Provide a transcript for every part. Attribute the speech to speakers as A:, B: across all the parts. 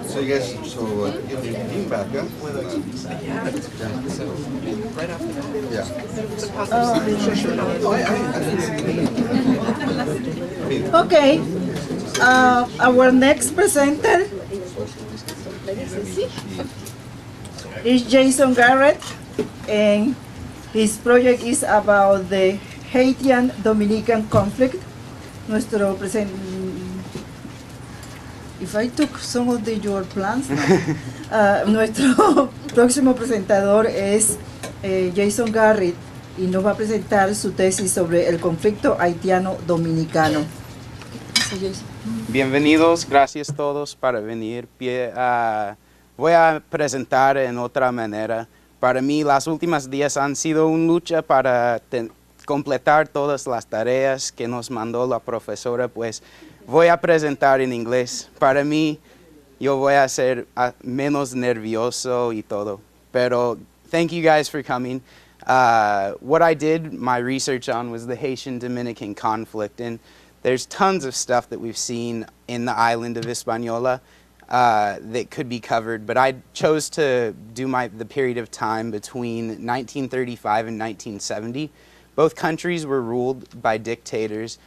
A: So you guys, you'll be being back, yeah?
B: So right after that.
A: Yeah.
C: Okay, our next presenter is Jason Garrett, and his project is about the Haitian-Dominican conflict. Nuestro If I took some of your plans, nuestro próximo presentador es Jason Garrett y nos va a presentar su tesis sobre el conflicto haitiano-dominicano.
D: Bienvenidos, gracias todos para venir. Voy a presentar en otra manera. Para mí, las últimas días han sido una lucha para completar todas las tareas que nos mandó la profesora, pues voy a presentar en inglés. Para mí, yo voy a ser menos nervioso y todo. Pero thank you guys for coming. What I did my research on was the Haitian-Dominican conflict, and there's tons of stuff that we've seen in the island of Hispaniola that could be covered, but I chose to do the period of time between 1935 and 1970. Both countries were ruled by dictators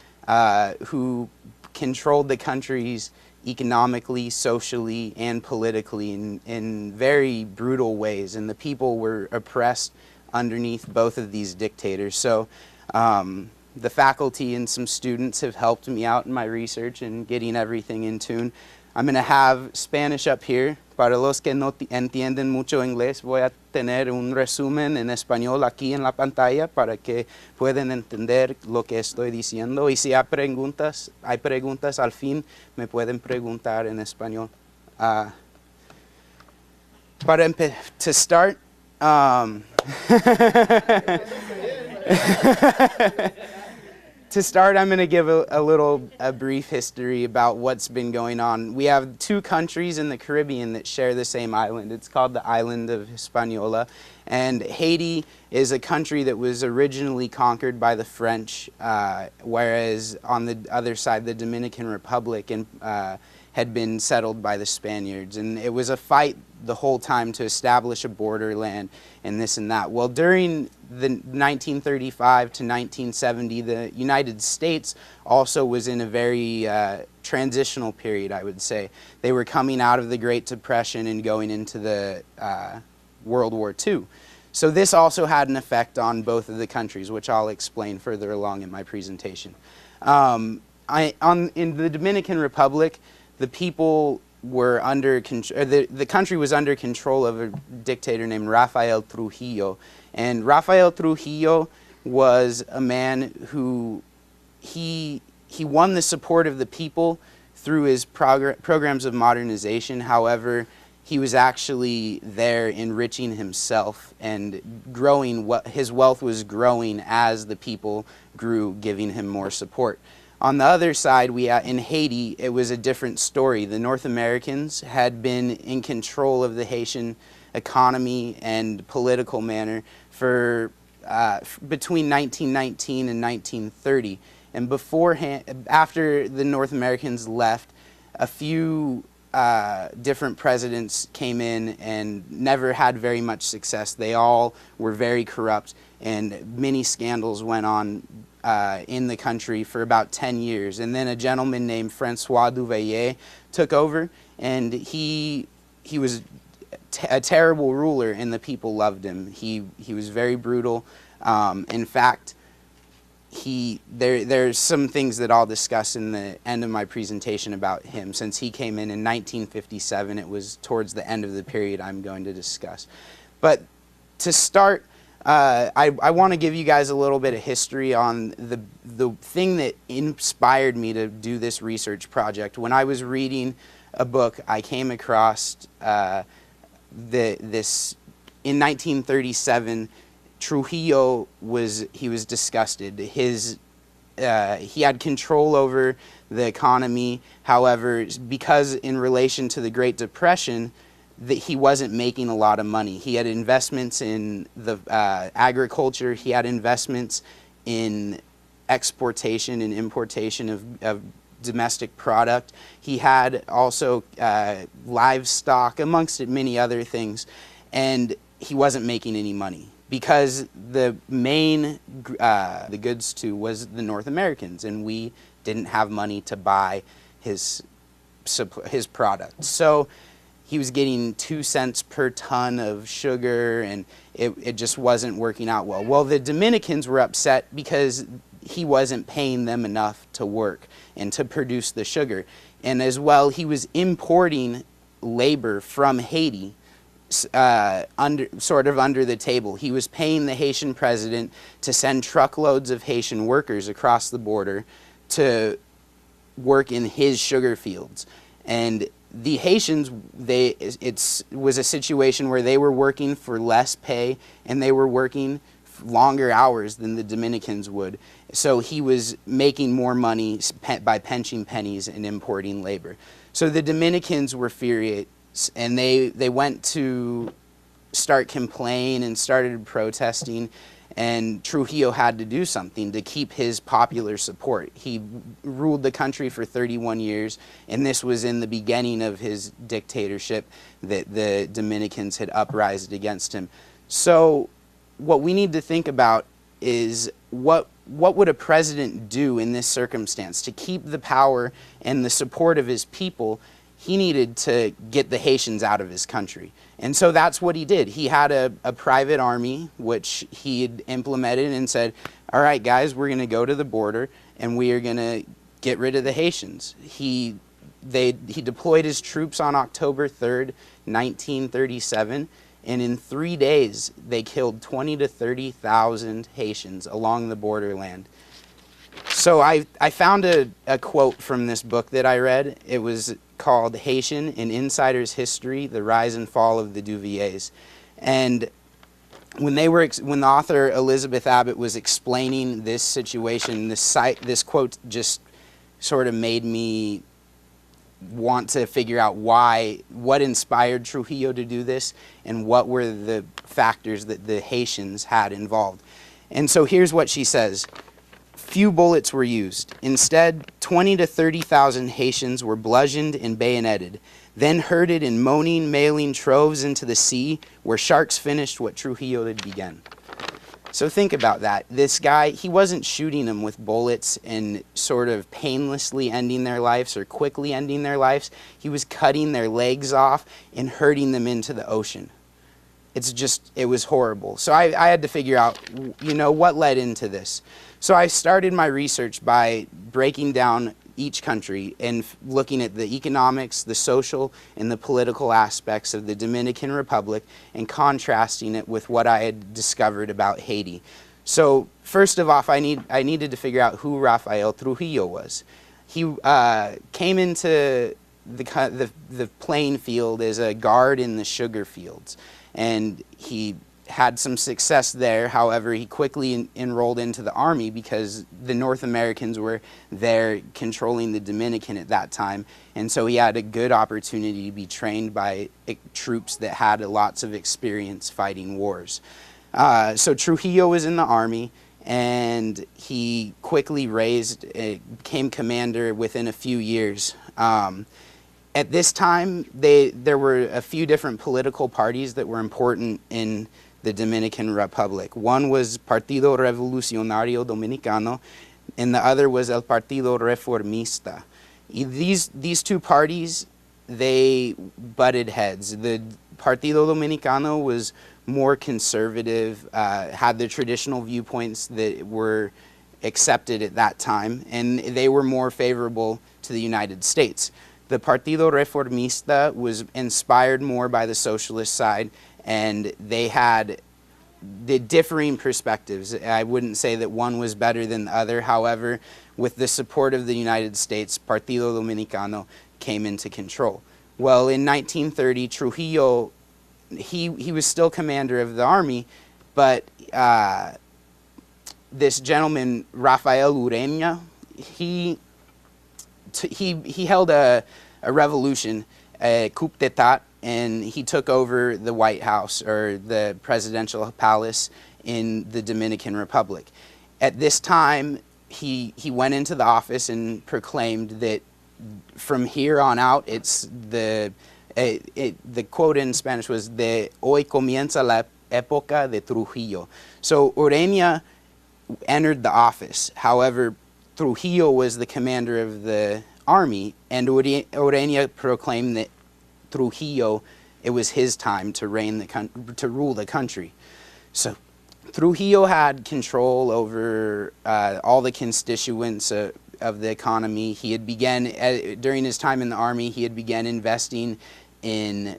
D: who controlled the countries economically, socially, and politically in very brutal ways, and the people were oppressed underneath both of these dictators. So the faculty and some students have helped me out in my research and getting everything in tune. I'm going to have Spanish up here. Para los que no entienden mucho inglés, voy a tener un resumen en español aquí en la pantalla para que puedan entender lo que estoy diciendo. Y si hay preguntas al fin, me pueden preguntar en español. To start, to start, I'm going to give a brief history about what's been going on. We have two countries in the Caribbean that share the same island. It's called the island of Hispaniola. And Haiti is a country that was originally conquered by the French, whereas on the other side, the Dominican Republic had been settled by the Spaniards. And it was a fight the whole time to establish a borderland and this and that. Well, during the 1935 to 1970, the United States also was in a very transitional period, I would say. They were coming out of the Great Depression and going into the World War II. So this also had an effect on both of the countries, which I'll explain further along in my presentation. In the Dominican Republic, the people were under control, the country was under control of a dictator named Rafael Trujillo. And Rafael Trujillo was a man who, he won the support of the people through his programs of modernization. However, he was actually there enriching himself and growing, his wealth was growing as the people grew, giving him more support. On the other side, in Haiti, it was a different story. The North Americans had been in control of the Haitian economy and political manner for between 1919 and 1930. And after the North Americans left, a few different presidents came in and never had very much success. They all were very corrupt, and many scandals went on in the country for about 10 years. And then a gentleman named Francois Duvalier took over, and he was a terrible ruler, and the people loved him. He was very brutal. In fact, there's some things that I'll discuss in the end of my presentation about him. Since he came in 1957, it was towards the end of the period I'm going to discuss. But to start, I want to give you guys a little bit of history on the thing that inspired me to do this research project. When I was reading a book, I came across this in 1937. Trujillo was disgusted. He had control over the economy. However, because in relation to the Great Depression, that he wasn't making a lot of money. He had investments in the agriculture. He had investments in exportation and importation of domestic product. He had also livestock, amongst many other things, and he wasn't making any money because the main the goods to was the North Americans, and we didn't have money to buy his product. So he was getting 2 cents per ton of sugar, and it just wasn't working out well. Well, the Dominicans were upset because he wasn't paying them enough to work and to produce the sugar. And as well, he was importing labor from Haiti under the table. He was paying the Haitian president to send truckloads of Haitian workers across the border to work in his sugar fields. And the Haitians, it was a situation where they were working for less pay and they were working longer hours than the Dominicans would. So he was making more money by pinching pennies and importing labor. So the Dominicans were furious, and they went to start complaining and started protesting, and Trujillo had to do something to keep his popular support. He ruled the country for 31 years, and this was in the beginning of his dictatorship that the Dominicans had uprised against him. So what we need to think about is what would a president do in this circumstance to keep the power and the support of his people? He needed to get the Haitians out of his country. And so that's what he did. He had a private army, which he had implemented and said, all right, guys, we're going to go to the border and we are going to get rid of the Haitians. He deployed his troops on October 3rd, 1937, and in 3 days, they killed 20,000 to 30,000 Haitians along the borderland. So I found a quote from this book that I read. It was called Haitian, An Insider's History, The Rise and Fall of the Duviers. And when the author Elizabeth Abbott was explaining this situation, this quote just sort of made me want to figure out what inspired Trujillo to do this and what were the factors that the Haitians had involved. And so here's what she says. Few bullets were used. Instead, 20,000 to 30,000 Haitians were bludgeoned and bayoneted, then herded in moaning, mailing troves into the sea, where sharks finished what Trujillo had begun. So think about that. This guy, he wasn't shooting them with bullets and sort of painlessly ending their lives or quickly ending their lives. He was cutting their legs off and herding them into the ocean. It was horrible. So I had to figure out, what led into this. So I started my research by breaking down each country and looking at the economics, the social, and the political aspects of the Dominican Republic and contrasting it with what I had discovered about Haiti. So first of all, I needed to figure out who Rafael Trujillo was. He came into the playing field as a guard in the sugar fields, and he had some success there. However, he quickly enrolled into the army because the North Americans were there controlling the Dominican at that time. And so he had a good opportunity to be trained by troops that had lots of experience fighting wars. So Trujillo was in the army, and he quickly became commander within a few years. At this time, there were a few different political parties that were important in the Dominican Republic. One was Partido Revolucionario Dominicano, and the other was El Partido Reformista. These two parties, they butted heads. The Partido Dominicano was more conservative, had the traditional viewpoints that were accepted at that time, and they were more favorable to the United States. The Partido Reformista was inspired more by the socialist side, and they had the differing perspectives. I wouldn't say that one was better than the other. However, with the support of the United States, Partido Dominicano came into control. Well, in 1930, Trujillo, he was still commander of the army, but this gentleman, Rafael Ureña, he held a revolution, a coup d'etat, and he took over the White House, or the presidential palace, in the Dominican Republic. At this time, he went into the office and proclaimed that from here on out, it's the quote in Spanish was de hoy comienza la época de Trujillo. So Ureña entered the office. However, Trujillo was the commander of the army, and Ureña proclaimed that Trujillo, it was his time to rule the country. So Trujillo had control over all the constituents of the economy. He had during his time in the army, he had began investing in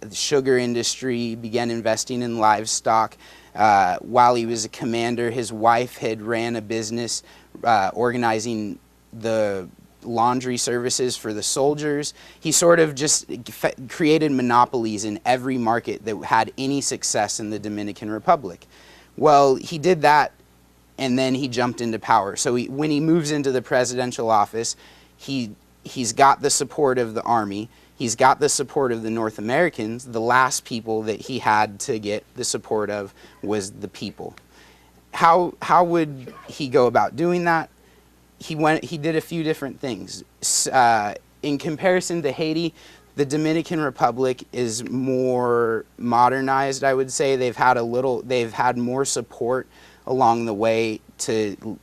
D: the sugar industry, began investing in livestock. While he was a commander, his wife had ran a business organizing the laundry services for the soldiers. He sort of just created monopolies in every market that had any success in the Dominican Republic. Well, he did that, and then he jumped into power. So when he moves into the presidential office, he's got the support of the army. He's got the support of the North Americans. The last people that he had to get the support of was the people. How would he go about doing that? He did a few different things. In comparison to Haiti, the Dominican Republic is more modernized, I would say. They've had more support along the way to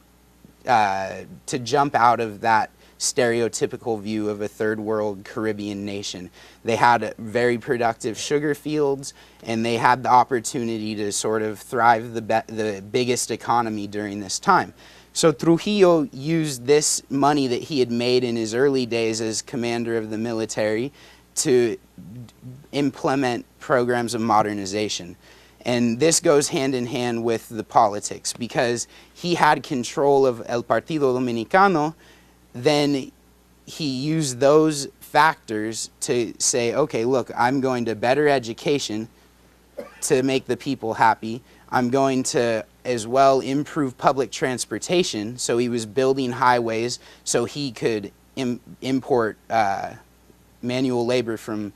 D: jump out of that stereotypical view of a third world Caribbean nation. They had very productive sugar fields, and they had the opportunity to sort of thrive the biggest economy during this time. So Trujillo used this money that he had made in his early days as commander of the military to implement programs of modernization. And this goes hand in hand with the politics, because he had control of El Partido Dominicano. Then he used those factors to say, okay, look, I'm going to better education to make the people happy. I'm going to as well improve public transportation. So he was building highways so he could import manual labor from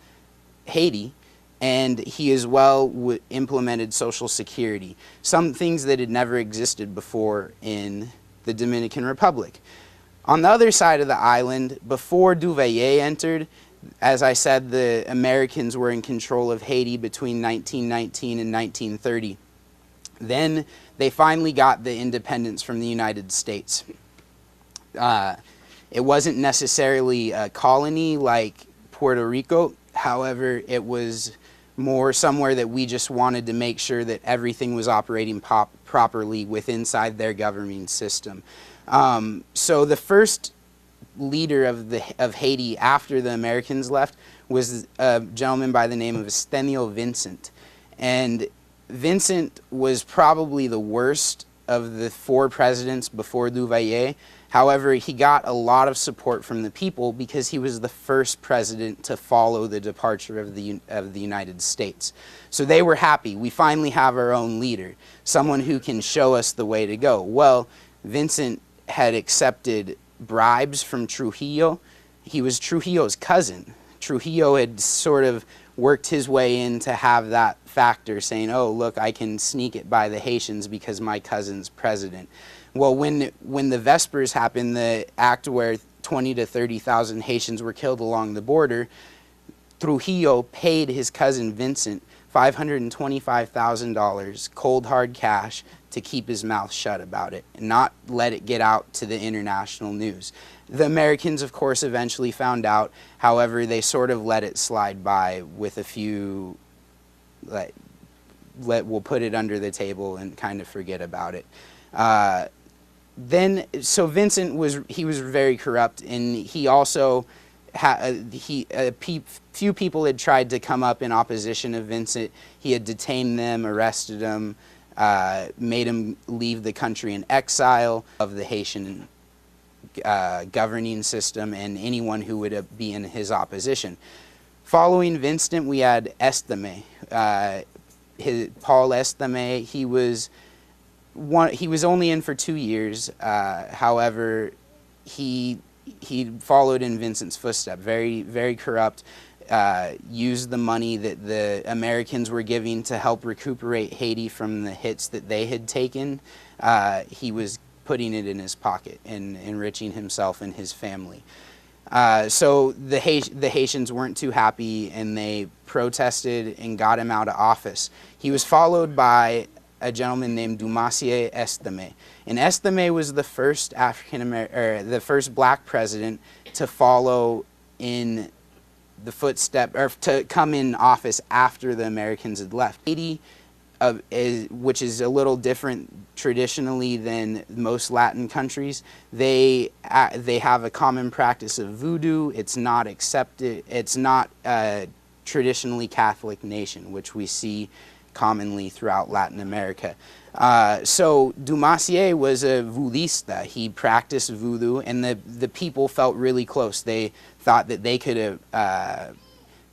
D: Haiti. And he as well implemented Social Security, some things that had never existed before in the Dominican Republic. On the other side of the island, before Duvalier entered, as I said, the Americans were in control of Haiti between 1919 and 1930. Then they finally got the independence from the United States. It wasn't necessarily a colony like Puerto Rico. However, it was more somewhere that we just wanted to make sure that everything was operating properly inside their governing system. So the first leader of Haiti after the Americans left was a gentleman by the name of Estenio Vincent. And Vincent was probably the worst of the four presidents before Duvalier. However, he got a lot of support from the people because he was the first president to follow the departure of the United States. So they were happy. We finally have our own leader, someone who can show us the way to go. Well, Vincent had accepted bribes from Trujillo. He was Trujillo's cousin. Trujillo had sort of worked his way in to have that factor, saying, oh, look, I can sneak it by the Haitians because my cousin's president. Well, when the Vespers happened, the act where 20 to 30,000 Haitians were killed along the border, Trujillo paid his cousin Vincent $525,000 cold hard cash to keep his mouth shut about it and not let it get out to the international news. The Americans, of course, eventually found out. However, they sort of let it slide by with a few, we'll put it under the table and kind of forget about it. So Vincent was very corrupt, and he also few people had tried to come up in opposition of Vincent. He had detained them, arrested them, made him leave the country in exile of the Haitian governing system and anyone who would be in his opposition. Following Vincent, we had Estime, Paul Estime. He was only in for 2 years. However, he followed in Vincent's footsteps. Very, very corrupt. Used the money that the Americans were giving to help recuperate Haiti from the hits that they had taken. He was putting it in his pocket and enriching himself and his family. So the Haitians weren't too happy, and they protested and got him out of office. He was followed by a gentleman named Dumassier Estime, and Estime was the first the first black president to follow in the footstep, or to come in office after the Americans had left. Haiti, which is a little different traditionally than most Latin countries, they have a common practice of voodoo. It's not accepted. It's not a traditionally Catholic nation, which we see commonly throughout Latin America. So Dumassier was a voodista. He practiced voodoo, and the people felt really close. They thought that they could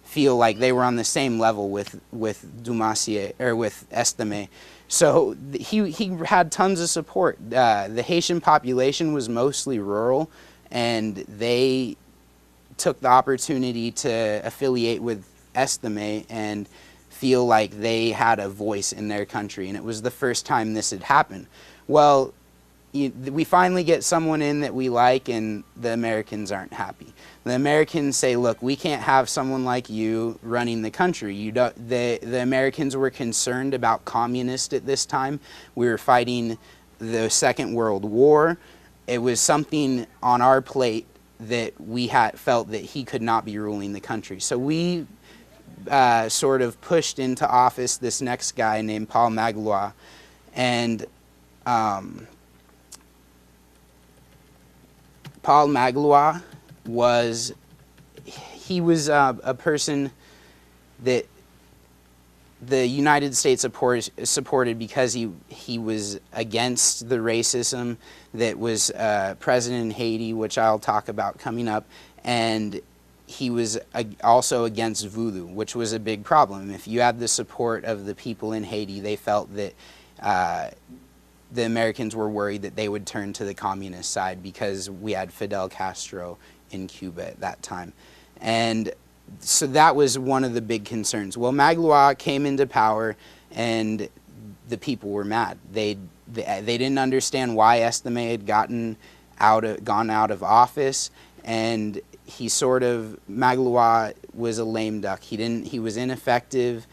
D: feel like they were on the same level with Dumassier, or with Estime. So he had tons of support. The Haitian population was mostly rural, and they took the opportunity to affiliate with Estime and feel like they had a voice in their country, and it was the first time this had happened. Well, we finally get someone in that we like, and the Americans aren't happy. The Americans say, look, we can't have someone like you running the country. The Americans were concerned about communists at this time. We were fighting the Second World War. It was something on our plate that we had felt that he could not be ruling the country. So we sort of pushed into office this next guy named Paul Magloire, and Paul Magloire was a person that the United States supported because he was against the racism that was present in Haiti, which I'll talk about coming up, and he was also against voodoo, which was a big problem. If you had the support of the people in Haiti, they felt that the Americans were worried that they would turn to the communist side because we had Fidel Castro in Cuba at that time. And so that was one of the big concerns. Well, Magloire came into power, and the people were mad. They didn't understand why Estime had gone out of office, and Magloire was a lame duck. He was ineffective.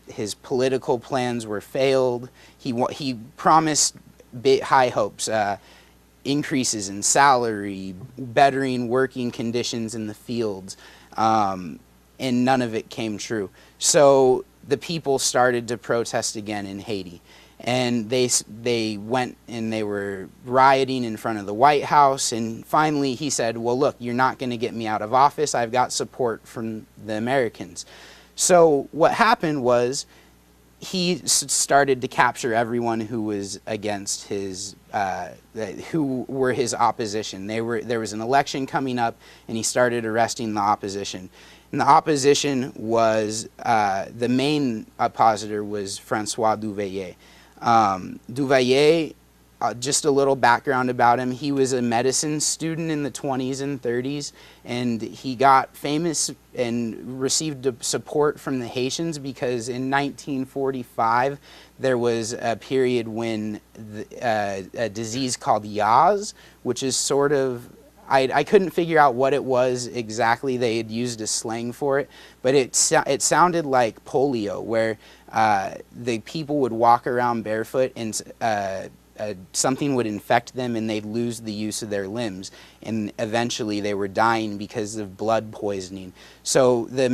D: His political plans were failed. He promised high hopes, increases in salary, bettering working conditions in the fields, and none of it came true. So the people started to protest again in Haiti, and they went and they were rioting in front of the White House, and finally he said, well, look, you're not going to get me out of office. I've got support from the Americans. So what happened was he started to capture everyone who was against his, who were his opposition. There was an election coming up, and he started arresting the opposition. And the opposition was, the main oppositor was Francois Duvalier. Duvalier, just a little background about him, he was a medicine student in the 20s and 30s, and he got famous and received support from the Haitians because in 1945 there was a period when a disease called Yaz, which is sort of, I couldn't figure out what it was exactly. They had used a slang for it, but it sounded like polio, where the people would walk around barefoot and something would infect them and they'd lose the use of their limbs, and eventually they were dying because of blood poisoning. So the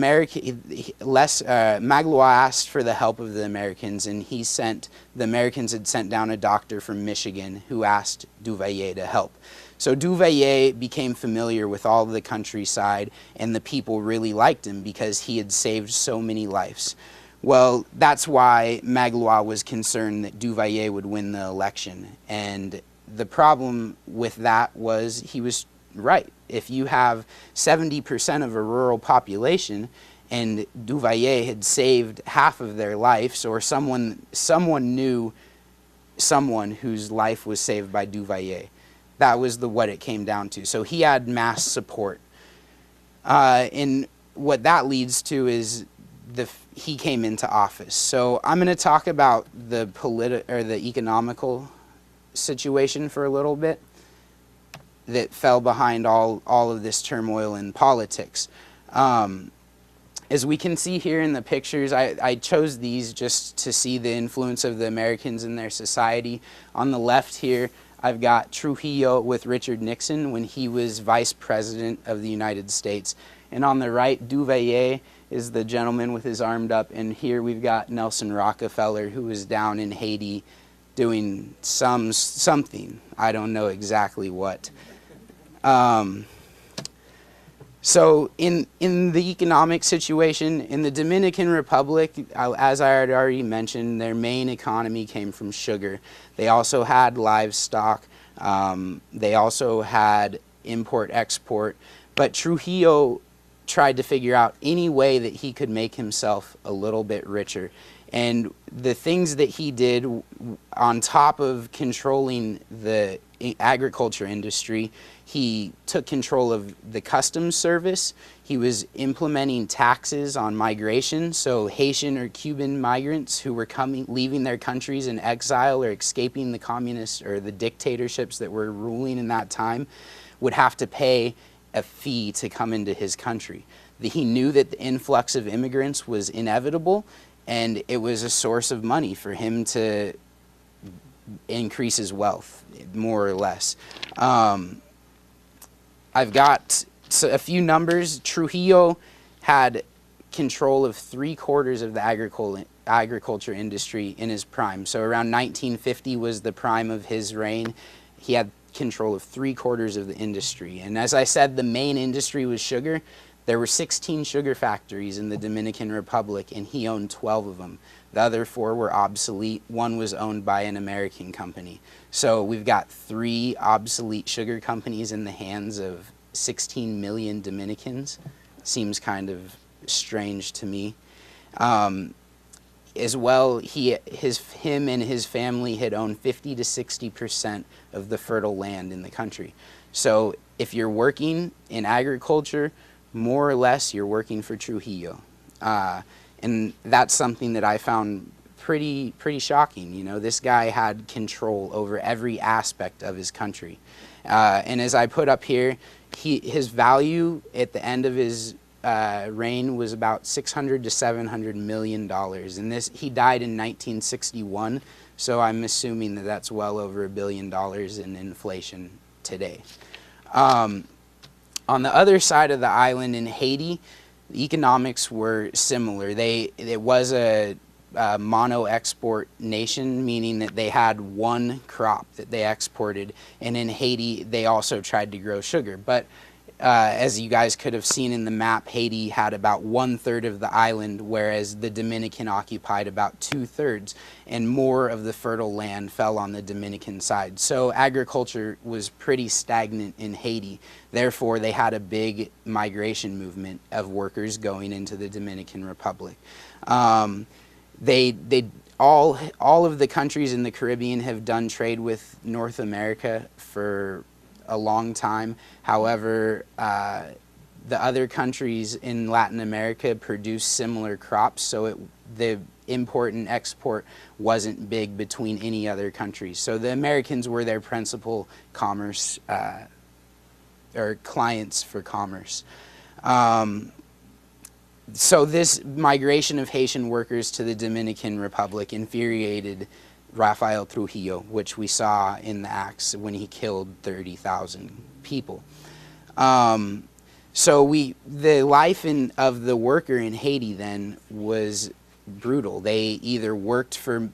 D: Magloire asked for the help of the Americans, and the Americans had sent down a doctor from Michigan who asked Duvalier to help. So Duvalier became familiar with all of the countryside, and the people really liked him because he had saved so many lives. Well, that's why Magloire was concerned that Duvalier would win the election. And the problem with that was he was right. If you have 70% of a rural population and Duvalier had saved half of their lives, or someone knew someone whose life was saved by Duvalier, that was what it came down to. So he had mass support. And what that leads to is he came into office. So I'm going to talk about the economical situation for a little bit that fell behind all of this turmoil in politics. As we can see here in the pictures, I chose these just to see the influence of the Americans in their society. On the left here, I've got Trujillo with Richard Nixon when he was Vice President of the United States. And on the right, Duvalier is the gentleman with his arm up. And here we've got Nelson Rockefeller, who was down in Haiti doing something. I don't know exactly what. So in the economic situation, in the Dominican Republic, as I had already mentioned, their main economy came from sugar. They also had livestock. They also had import-export. But Trujillo tried to figure out any way that he could make himself a little bit richer. And the things that he did, on top of controlling the agriculture industry, he took control of the customs service. He was implementing taxes on migration, so Haitian or Cuban migrants who were leaving their countries in exile or escaping the communists or the dictatorships that were ruling in that time would have to pay a fee to come into his country. He knew that the influx of immigrants was inevitable, and it was a source of money for him to increase his wealth, more or less. I've got a few numbers. Trujillo had control of 3/4 of the agriculture industry in his prime. So around 1950 was the prime of his reign. He had control of 3/4 of the industry. And as I said, the main industry was sugar. There were 16 sugar factories in the Dominican Republic, and he owned 12 of them. The other 4 were obsolete. 1 was owned by an American company. So we've got 3 obsolete sugar companies in the hands of 16 million Dominicans. Seems kind of strange to me. As well, him and his family had owned 50 to 60% of the fertile land in the country. So if you're working in agriculture, more or less you're working for Trujillo. And that's something that I found pretty shocking. You know, this guy had control over every aspect of his country. And as I put up here, his value at the end of his reign was about $600 to $700 million. And he died in 1961, so I'm assuming that that's well over $1 billion in inflation today. On the other side of the island in Haiti, the economics were similar. It was a mono-export nation, meaning that they had one crop that they exported, and in Haiti they also tried to grow sugar. But as you guys could have seen in the map, Haiti had about 1/3 of the island, whereas the Dominican occupied about 2/3, and more of the fertile land fell on the Dominican side. So agriculture was pretty stagnant in Haiti. Therefore, they had a big migration movement of workers going into the Dominican Republic. All of the countries in the Caribbean have done trade with North America for a long time. However, the other countries in Latin America produce similar crops, so the import and export wasn't big between any other countries. So the Americans were their principal commerce or clients for commerce. So this migration of Haitian workers to the Dominican Republic infuriated Rafael Trujillo, which we saw in the acts when he killed 30,000 people. So the life of the worker in Haiti then was brutal. They either worked for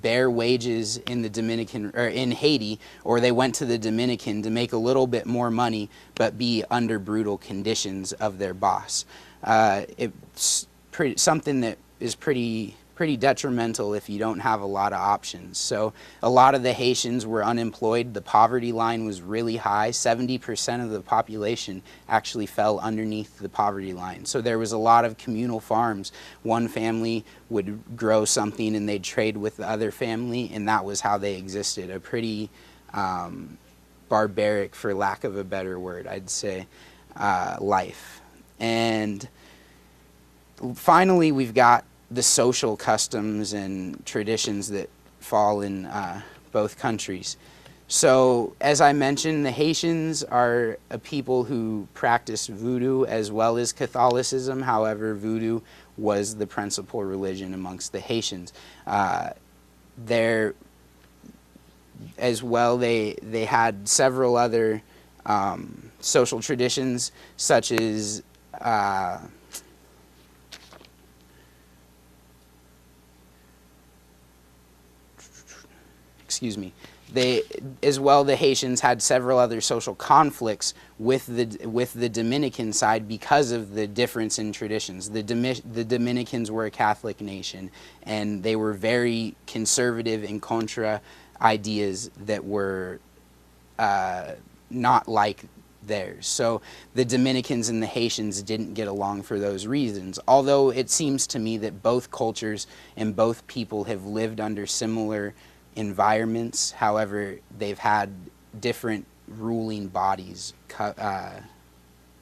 D: bare wages in the Dominican or in Haiti, or they went to the Dominican to make a little bit more money but be under brutal conditions of their boss. It's something that is pretty detrimental if you don't have a lot of options. So a lot of the Haitians were unemployed. The poverty line was really high. 70% of the population actually fell underneath the poverty line. So there was a lot of communal farms. One family would grow something and they'd trade with the other family, and that was how they existed. A pretty barbaric, for lack of a better word, I'd say, life. And finally, we've got the social customs and traditions that fall in both countries. So, as I mentioned, the Haitians are a people who practice voodoo as well as Catholicism. However, voodoo was the principal religion amongst the Haitians. There, as well, they had several other social traditions, such as excuse me. The Haitians had several other social conflicts with the Dominican side because of the difference in traditions. The Dominicans were a Catholic nation, and they were very conservative and contra ideas that were not like theirs. So the Dominicans and the Haitians didn't get along for those reasons. Although it seems to me that both cultures and both people have lived under similar environments. However, they've had different ruling bodies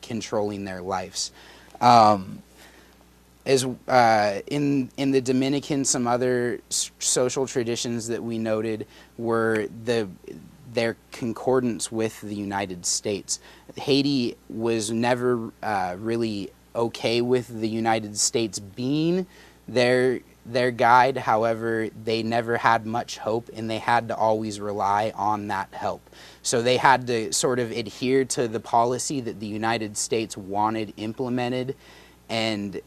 D: controlling their lives. In the Dominican, some other social traditions that we noted were their concordance with the United States. Haiti was never really okay with the United States being their guide. However, they never had much hope, and they had to always rely on that help. So they had to sort of adhere to the policy that the United States wanted implemented, and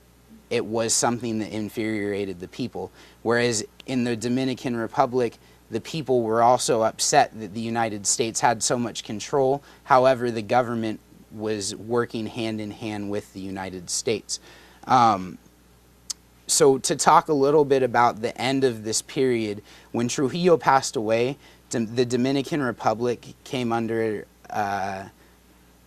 D: it was something that infuriated the people. Whereas in the Dominican Republic, the people were also upset that the United States had so much control. However, the government was working hand in hand with the United States. So to talk a little bit about the end of this period, when Trujillo passed away, the Dominican Republic came under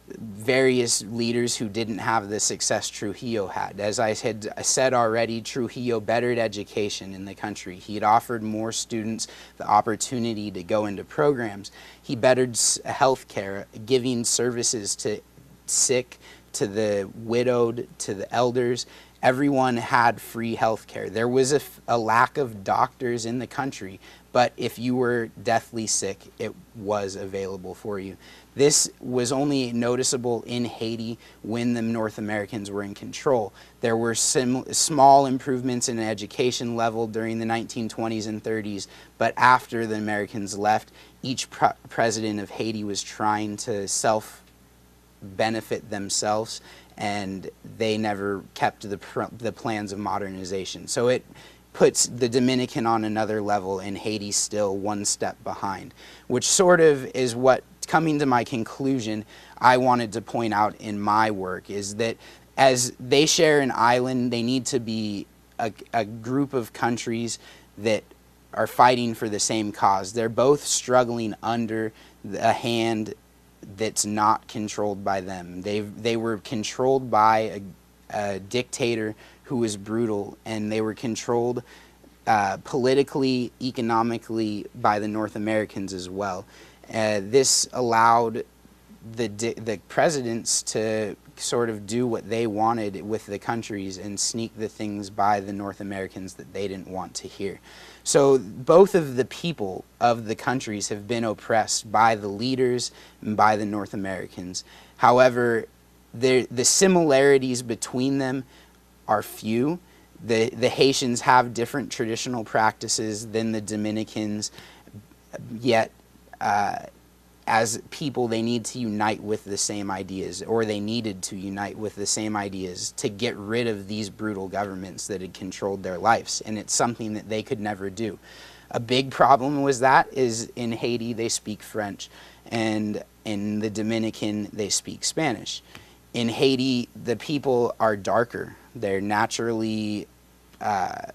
D: various leaders who didn't have the success Trujillo had. As I had said already, Trujillo bettered education in the country. He had offered more students the opportunity to go into programs. He bettered health care, giving services to sick, to the widowed, to the elders. Everyone had free health care. There was a lack of doctors in the country, but if you were deathly sick, it was available for you. This was only noticeable in Haiti when the North Americans were in control. There were small improvements in education level during the 1920s and 30s, but after the Americans left, each president of Haiti was trying to self-benefit themselves, and they never kept the plans of modernization. So it puts the Dominican on another level, and Haiti still one step behind, which sort of is what, coming to my conclusion, I wanted to point out in my work, is that as they share an island, they need to be a group of countries that are fighting for the same cause. They're both struggling under a hand that's not controlled by them. They were controlled by a dictator who was brutal, and they were controlled politically, economically by the North Americans as well. This allowed the presidents to sort of do what they wanted with the countries and sneak the things by the North Americans that they didn't want to hear. So both of the people of the countries have been oppressed by the leaders and by the North Americans. However, the similarities between them are few. The Haitians have different traditional practices than the Dominicans, yet as people, they need to unite with the same ideas, or they needed to unite with the same ideas to get rid of these brutal governments that had controlled their lives, and it's something that they could never do. A big problem was that is in Haiti they speak French, and in the Dominican they speak Spanish. In Haiti, the people are darker. They're naturally a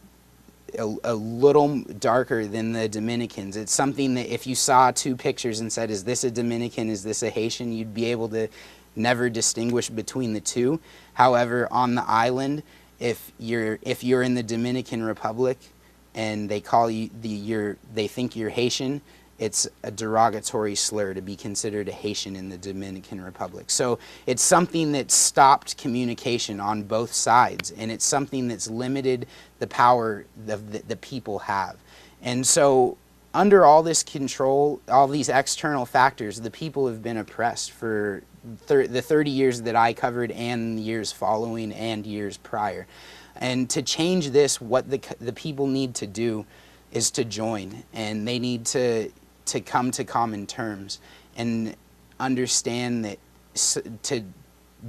D: little darker than the Dominicans. It's something that if you saw two pictures and said, is this a Dominican, is this a Haitian, you'd be able to never distinguish between the two. However, on the island, if you're in the Dominican Republic and they call you they think you're Haitian, it's a derogatory slur to be considered a Haitian in the Dominican Republic. So it's something that stopped communication on both sides, and it's something that's limited the power that the people have. And so under all this control, all these external factors, the people have been oppressed for the 30 years that I covered and years following and years prior. And to change this, what the people need to do is to join, and they need to come to common terms and understand that to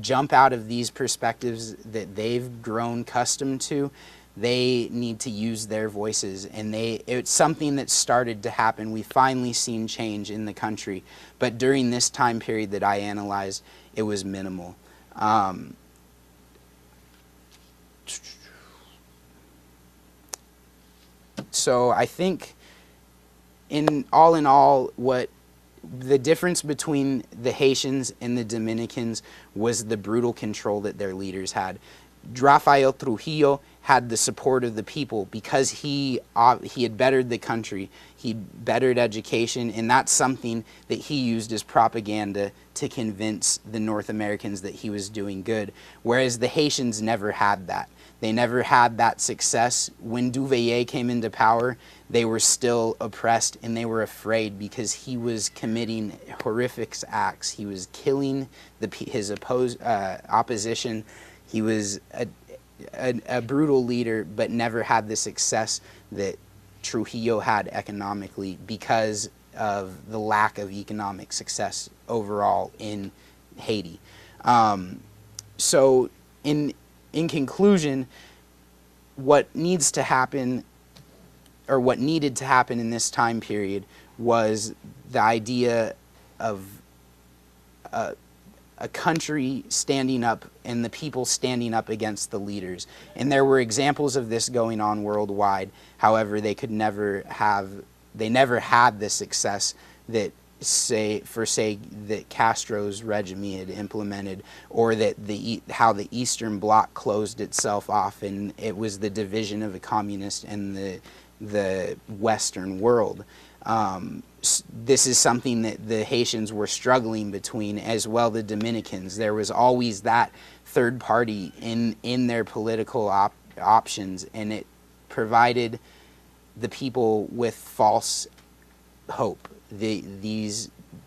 D: jump out of these perspectives that they've grown accustomed to, they need to use their voices, and it's something that started to happen. We've finally seen change in the country, but during this time period that I analyzed, it was minimal. So I think in all, what the difference between the Haitians and the Dominicans was the brutal control that their leaders had. Rafael Trujillo had the support of the people because he had bettered the country, he bettered education, and that's something that he used as propaganda to convince the North Americans that he was doing good. Whereas the Haitians never had that. They never had that success. When Duvalier came into power, they were still oppressed and they were afraid because he was committing horrific acts. He was killing his opposition. He was a brutal leader, but never had the success that Trujillo had economically because of the lack of economic success overall in Haiti. So in conclusion, what needs to happen, or what needed to happen in this time period, was the idea of a country standing up and the people standing up against the leaders. And there were examples of this going on worldwide. However, they never had the success that that Castro's regime had implemented, or that how the Eastern Bloc closed itself off, and it was the division of the communist and the Western world. This is something that the Haitians were struggling between, as well the Dominicans. There was always that third party in their political options, and it provided the people with false hope.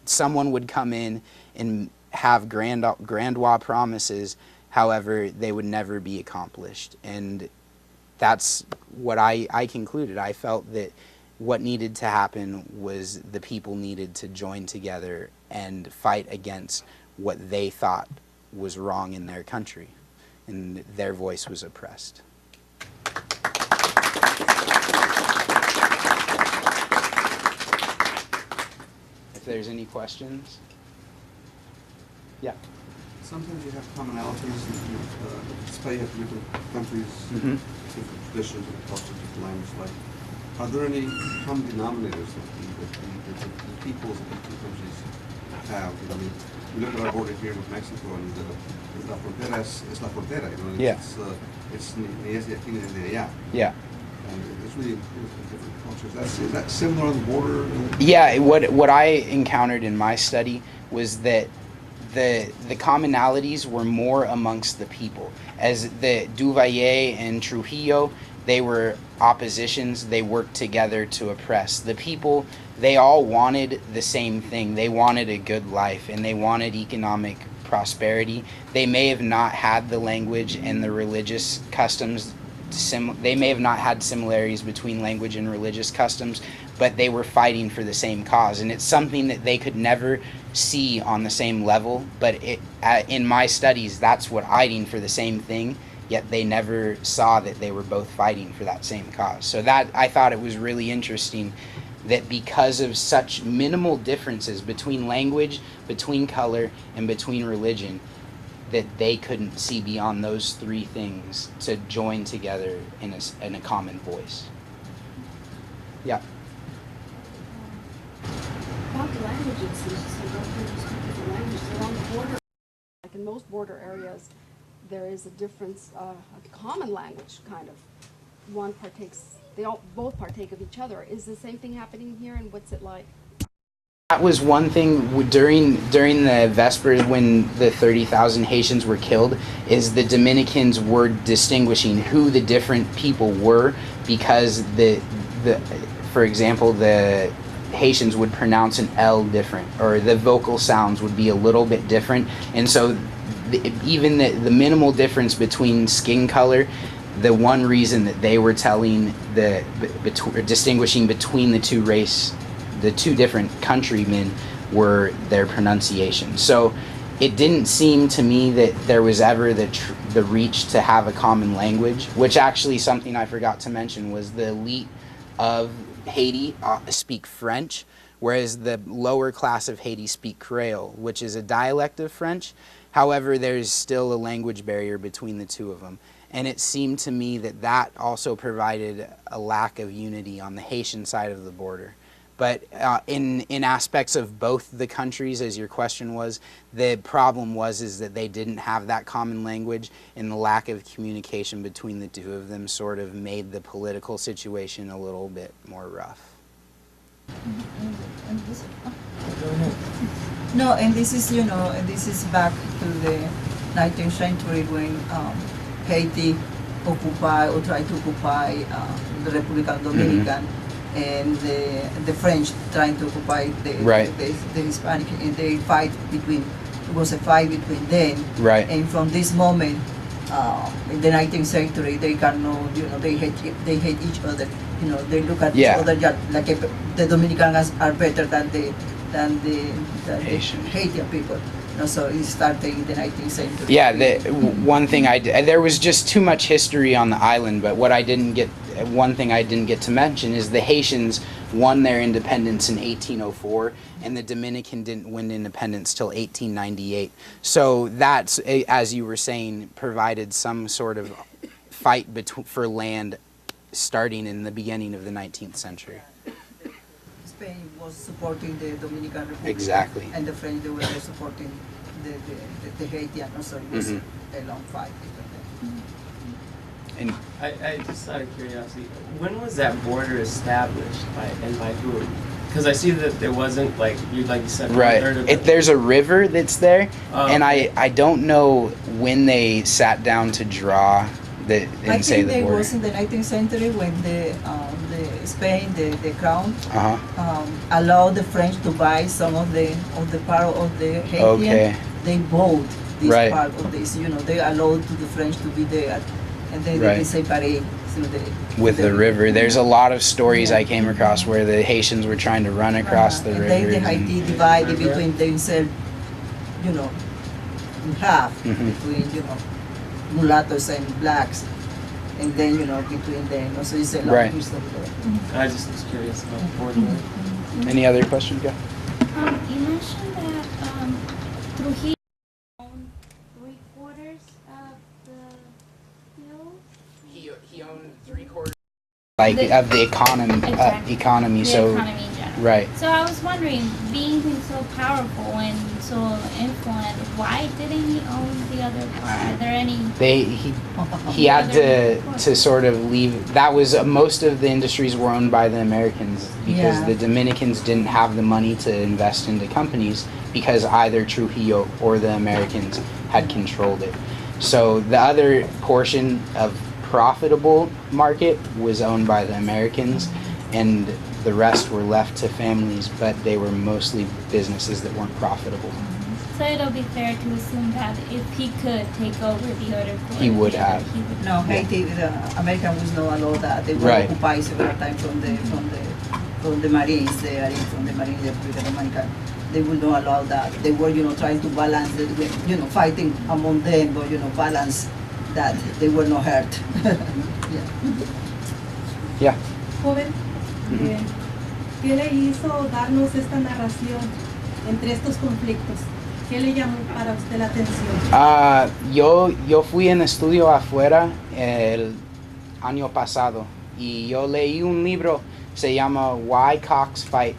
D: Someone would come in and have grandiose promises, however, they would never be accomplished. And that's what I concluded. I felt that what needed to happen was the people needed to join together and fight against what they thought was wrong in their country, and their voice was oppressed. If there's any questions? Yeah.
A: Sometimes you have commonalities in despite of different countries,
D: Mm-hmm.
A: different traditions, and cultures, different languages. Like, are there any common denominators that the peoples of different countries have? You know, I mean, we look at our border here with Mexico, and la frontera es la frontera. You know,
D: Yeah.
A: It's ni es de aquí ni es de allá.
D: Yeah.
A: And it's really different cultures. Is that similar on the border?
D: Yeah, what I encountered in my study was that the commonalities were more amongst the people. As the Duvalier and Trujillo, they were oppositions. They worked together to oppress. The people, they all wanted the same thing. They wanted a good life, and they wanted economic prosperity. They may have not had the language and the religious customs. They may have not had similarities between language and religious customs, but they were fighting for the same cause. And it's something that they could never see on the same level. But in my studies, that's what fighting for the same thing, yet they never saw that they were both fighting for that same cause. So that, I thought it was really interesting that because of such minimal differences between language, between color, and between religion, that they couldn't see beyond those three things to join together in a common voice. Yeah.
E: About the languages, different languages along the border. Like in most border areas, there is a difference, a common language, kind of. One partakes, both partake of each other. Is the same thing happening here, and what's it like?
D: That was one thing during the Vespers when the 30,000 Haitians were killed, is the Dominicans were distinguishing who the different people were, because for example, the Haitians would pronounce an L different, or the vocal sounds would be a little bit different, and so even the minimal difference between skin color, the one reason that they were telling distinguishing between the two different countrymen were their pronunciation. So it didn't seem to me that there was ever the reach to have a common language, which actually something I forgot to mention was the elite of Haiti speak French, whereas the lower class of Haiti speak Creole, which is a dialect of French. However, there's still a language barrier between the two of them. And it seemed to me that also provided a lack of unity on the Haitian side of the border. But in aspects of both the countries, as your question was, the problem is that they didn't have that common language, and the lack of communication between the two of them sort of made the political situation a little bit more rough.
C: No, and this is, this is back to the 19th century when Haiti occupied or tried to occupy the Republican Dominican, and the French trying to occupy the Hispanic, and they fight between, it was a fight between them.
D: Right.
C: And from this moment, in the 19th century, they cannot, they hate each other. They look at each other like the Dominicans are better than the Haitian people. So it started in the 19th century.
D: Yeah, one thing there was just too much history on the island, but one thing I didn't get to mention is the Haitians won their independence in 1804, and the Dominican didn't win independence till 1898. So that's, as you were saying, provided some sort of fight for land starting in the beginning of the 19th century.
C: Spain was supporting the Dominican Republic.
D: Exactly.
C: And the French, they were supporting the Haitians, so it was a long fight between them.
D: And
F: I just out of curiosity, when was that border established and by who? Because I see that there wasn't, like you said,
D: right. There's a river that's there, and I don't know when they sat down to draw the border.
C: I think it was in the 19th century when the Spain, the crown, allowed the French to buy some of the part of the Haitian.
D: Okay.
C: They bought this
D: Right.
C: part of this. They allowed to the French to be there, and then they separate
D: with the river. There's a lot of stories I came across where the Haitians were trying to run across the river.
C: And then the Haiti divided between themselves, in half, between mulattoes and blacks, and then between them. So it's a long history.
F: I just was curious about the border.
D: Any other questions, guys?
G: You mentioned that Trujillo owned 3/4 of the field.
D: He owned 3/4 of the economy. Economy.
G: The
D: So
G: economy in general.
D: right.
G: So I was wondering, being so powerful and so influential, why didn't he own the other part? Are there any?
D: He had to sort of leave. That was most of the industries were owned by the Americans because the Dominicans didn't have the money to invest into companies because either Trujillo or the Americans had controlled it. So the other portion of profitable market was owned by the Americans, and the rest were left to families, but they were mostly businesses that weren't profitable.
G: So it'll be fair to assume that if he could take over the other quarter,
D: He would have.
C: No, Haiti, the American was not allowed that. They were occupied several times from the Marines, from the Marines, the Republican Dominican. They would not allow that. They were, trying to balance, fighting among them, but, balance that they were not hurt.
D: Yeah.
H: Joven, ¿qué le hizo darnos esta narración entre estos conflictos? ¿Qué le llamó para usted la atención?
D: Yo fui en estudio afuera el año pasado y yo leí un libro, se llama Why Cocks Fight,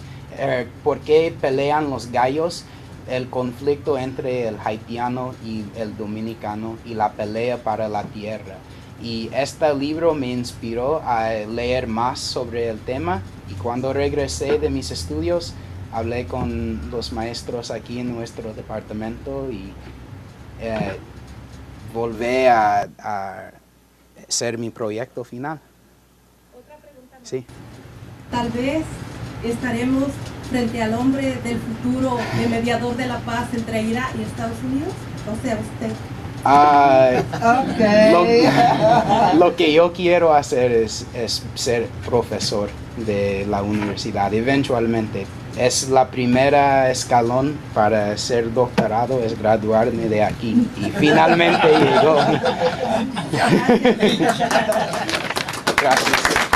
D: ¿por qué pelean los gallos? El conflicto entre el haitiano y el dominicano y la pelea para la tierra. Y este libro me inspiró a leer más sobre el tema, y cuando regresé de mis estudios hablé con los maestros aquí en nuestro departamento y volví a hacer mi proyecto final.
H: Otra pregunta más.
D: Sí.
H: tal vez estaremos frente al hombre del futuro, el mediador de la paz entre Irak y Estados Unidos. O sea, usted.
D: Lo que yo quiero hacer es ser profesor de la universidad eventualmente. Es la primera escalón para ser doctorado, es graduarme de aquí. Y finalmente llegó. Gracias.